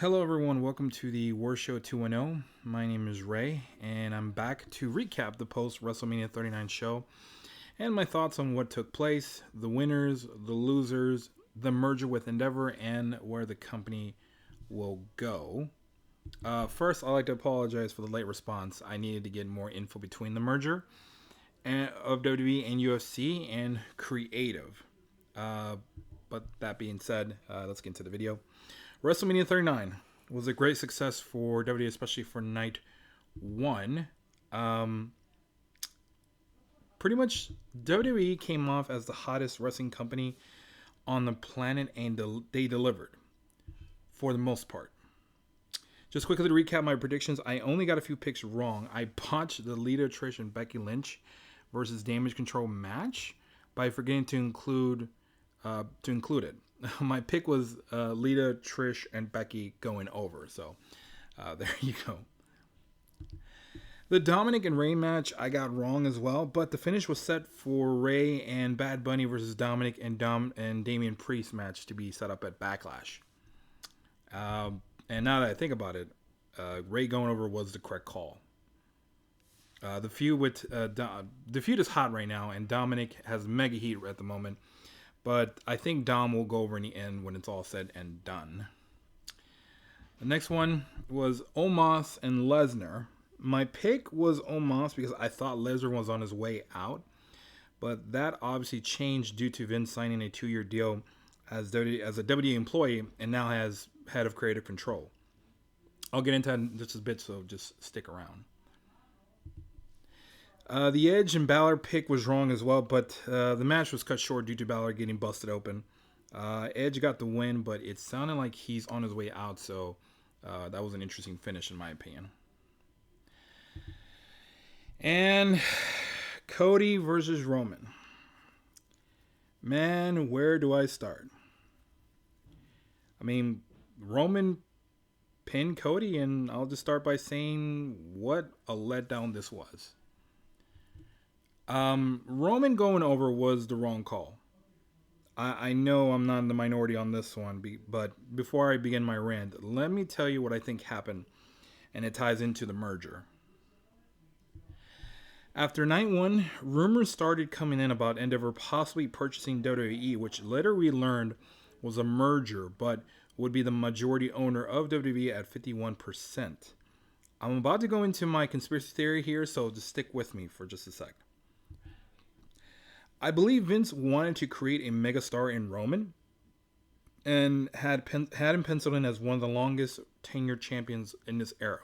Hello, everyone. Welcome to the War Show 2.0. My name is Ray, and I'm back to recap the post Wrestlemania 39 show and my thoughts on what took place, the winners, the losers, the merger with Endeavor, and where the company will go. First, I'd like to apologize for the late response. I needed to get more info between the merger of WWE and UFC and creative. Uh, but that being said, let's get into the video. WrestleMania 39 was a great success for WWE, especially for night one. Pretty much, WWE came off as the hottest wrestling company on the planet, and they delivered for the most part. Just quickly to recap my predictions, I only got a few picks wrong. I botched the Lita, Trish, and Becky Lynch versus Damage Control match by forgetting to include it. My pick was Lita, Trish, and Becky going over. So there you go. The Dominic and Ray match I got wrong as well, but the finish was set for Ray and Bad Bunny versus Dominic and Damian Priest match to be set up at Backlash. And now that I think about it, Ray going over was the correct call. The feud is hot right now, and Dominic has mega heat at the moment. But I think Dom will go over in the end when it's all said and done. The next one was Omos and Lesnar. My pick was Omos because I thought Lesnar was on his way out. But that obviously changed due to Vince signing a 2-year deal as a WWE employee and now has head of creative control. I'll get into that in just a bit, so just stick around. The Edge and Balor pick was wrong as well, but the match was cut short due to Balor getting busted open. Edge got the win, but it sounded like he's on his way out, so that was an interesting finish in my opinion. And Cody versus Roman. Man, where do I start? I mean, Roman pinned Cody, and I'll just start by saying what a letdown this was. Roman going over was the wrong call. I know I'm not in the minority on this one, but before I begin my rant, let me tell you what I think happened, and it ties into the merger. After night one, rumors started coming in about Endeavor possibly purchasing WWE, which later we learned was a merger, but would be the majority owner of WWE at 51%. I'm about to go into my conspiracy theory here, so just stick with me for just a sec. I believe Vince wanted to create a megastar in Roman and had him penciled in as one of the longest tenured champions in this era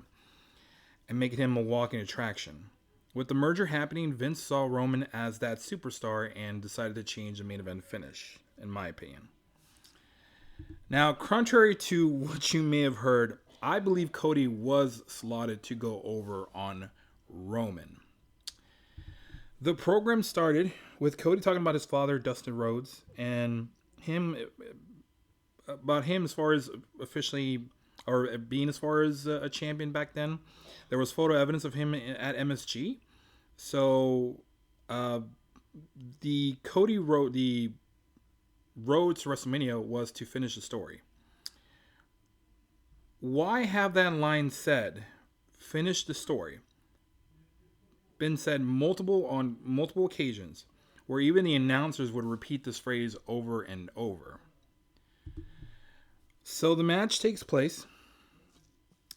and making him a walking attraction. With the merger happening, Vince saw Roman as that superstar and decided to change the main event finish, in my opinion. Now, contrary to what you may have heard, I believe Cody was slotted to go over on Roman. The program started with Cody talking about his father, Dustin Rhodes, and about him as far as officially, or being as far as a champion back then. There was photo evidence of him at MSG. So, the Rhodes to WrestleMania was to finish the story. Why have that line said, finish the story? Been said on multiple occasions, where even the announcers would repeat this phrase over and over. So the match takes place,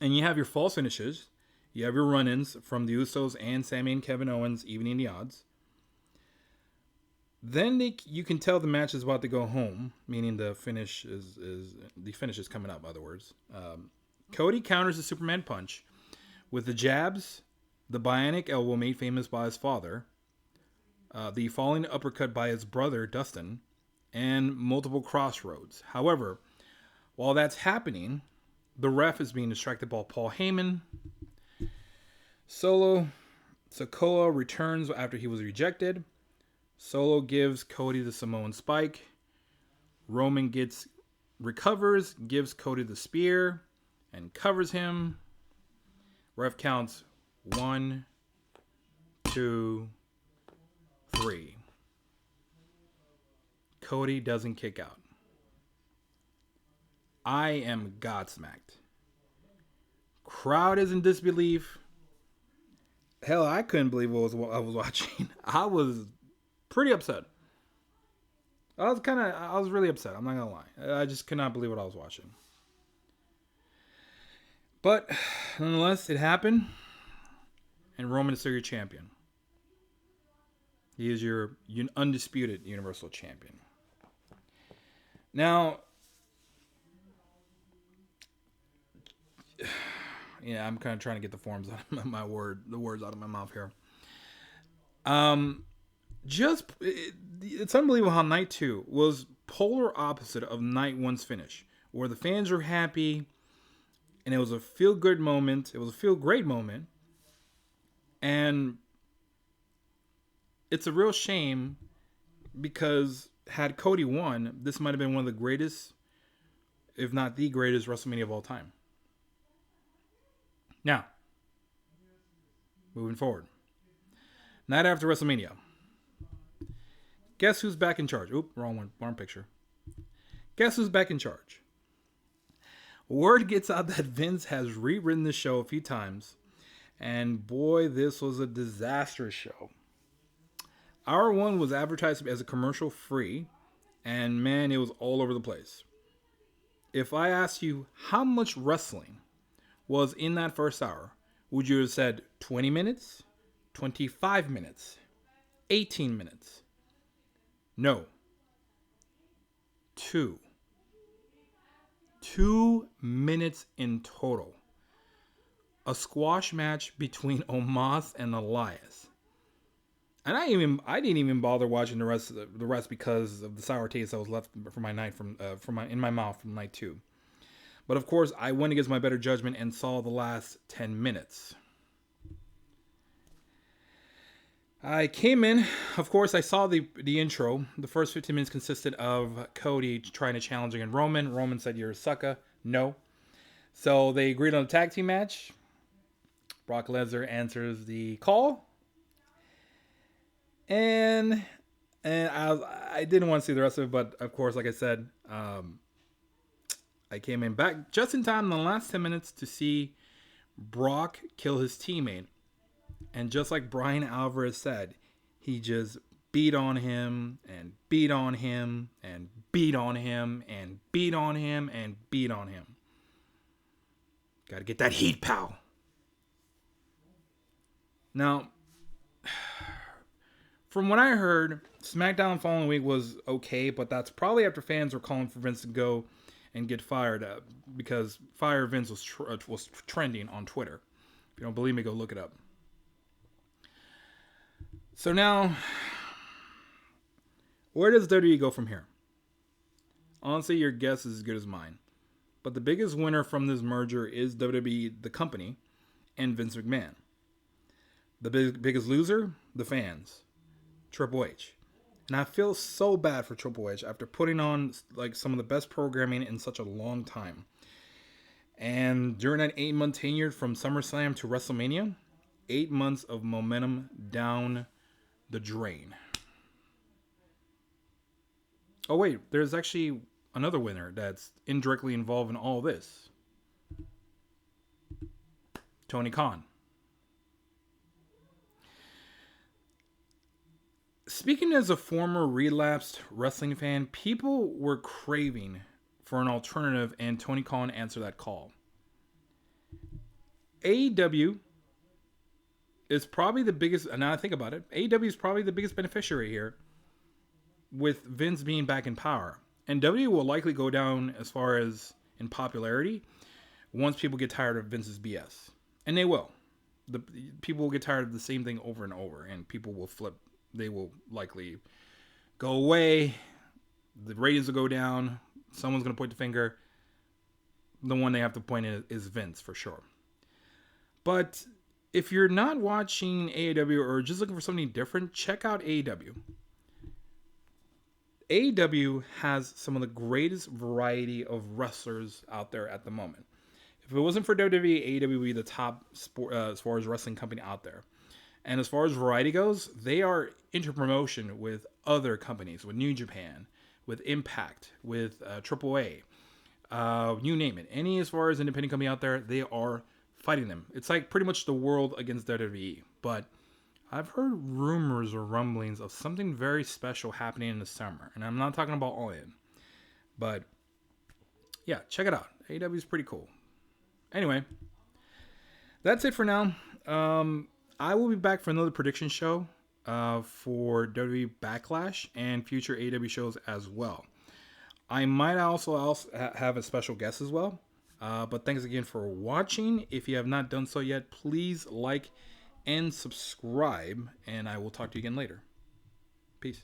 and you have your false finishes, you have your run-ins from the Usos and Sami and Kevin Owens evening the odds. Then you can tell the match is about to go home, meaning the finish is coming up. In other words, Cody counters the Superman punch with the jabs, the bionic elbow made famous by his father, the falling uppercut by his brother Dustin, and multiple crossroads. However, while that's happening, the ref is being distracted by Paul Heyman. Solo Sikoa returns after he was rejected. Solo gives Cody the Samoan spike. Roman recovers, gives Cody the spear, and covers him. Ref counts 1, 2, 3. Cody doesn't kick out. I am godsmacked. Crowd is in disbelief. Hell, I couldn't believe what I was watching. I was pretty upset. I was really upset. I'm not gonna lie. I just could not believe what I was watching. But nonetheless, it happened, and Roman is still your champion. He is your undisputed Universal Champion. Now, yeah, I'm kind of trying to get the words out of my mouth here. It's unbelievable how night 2 was polar opposite of night 1's finish, where the fans were happy, and it was a feel good moment. It was a feel great moment, and it's a real shame because had Cody won, this might have been one of the greatest, if not the greatest, WrestleMania of all time. Now, moving forward. Night after WrestleMania. Guess who's back in charge? Oop, wrong picture. Guess who's back in charge? Word gets out that Vince has rewritten the show a few times. And boy, this was a disastrous show. Hour 1 was advertised as a commercial free. And man, it was all over the place. If I asked you how much wrestling was in that first hour, would you have said 20 minutes? 25 minutes? 18 minutes? No. 2. 2 minutes in total. A squash match between Omos and Elias. And I didn't even bother watching the rest because of the sour taste that was left from my night in my mouth from night 2. But of course, I went against my better judgment and saw the last 10 minutes. I came in, of course, I saw the intro. The first 15 minutes consisted of Cody trying to challenge against Roman. Roman said, "You're a sucker." No. So they agreed on a tag team match. Brock Lesnar answers the call. And I didn't want to see the rest of it, but of course, like I said, I came in back just in time in the last 10 minutes to see Brock kill his teammate. And just like Brian Alvarez said, he just beat on him and beat on him and beat on him and beat on him and beat on him. Gotta get that heat, pal. Now, from what I heard, SmackDown the following week was okay, but that's probably after fans were calling for Vince to go and get fired up because Fire Vince was trending on Twitter. If you don't believe me, go look it up. So now, where does WWE go from here? Honestly, your guess is as good as mine. But the biggest winner from this merger is WWE, the company, and Vince McMahon. The biggest loser, the fans, Triple H. And I feel so bad for Triple H after putting on like some of the best programming in such a long time. And during that 8-month tenure from SummerSlam to WrestleMania, 8 months of momentum down the drain. Oh wait, there's actually another winner that's indirectly involved in all this. Tony Khan. Speaking as a former relapsed wrestling fan, people were craving for an alternative, and Tony Khan answered that call. AEW is probably the biggest, and now I think about it, AEW is probably the biggest beneficiary here with Vince being back in power. And WWE will likely go down as far as in popularity once people get tired of Vince's BS. And they will. The people will get tired of the same thing over and over, and people will flip. They will likely go away. The ratings will go down. Someone's going to point the finger. The one they have to point in is Vince for sure. But if you're not watching AEW or just looking for something different, check out AEW. AEW has some of the greatest variety of wrestlers out there at the moment. If it wasn't for WWE, AEW would be the top sport, as far as wrestling company out there. And as far as variety goes, they are inter-promotion with other companies, with New Japan, with Impact, with AAA, you name it. Any as far as independent company out there, they are fighting them. It's like pretty much the world against WWE. But I've heard rumors or rumblings of something very special happening in the summer. And I'm not talking about All In. But yeah, check it out. AEW is pretty cool. Anyway, that's it for now. I will be back for another prediction show for WWE Backlash and future AEW shows as well. I might also have a special guest as well. But thanks again for watching. If you have not done so yet, please like and subscribe. And I will talk to you again later. Peace.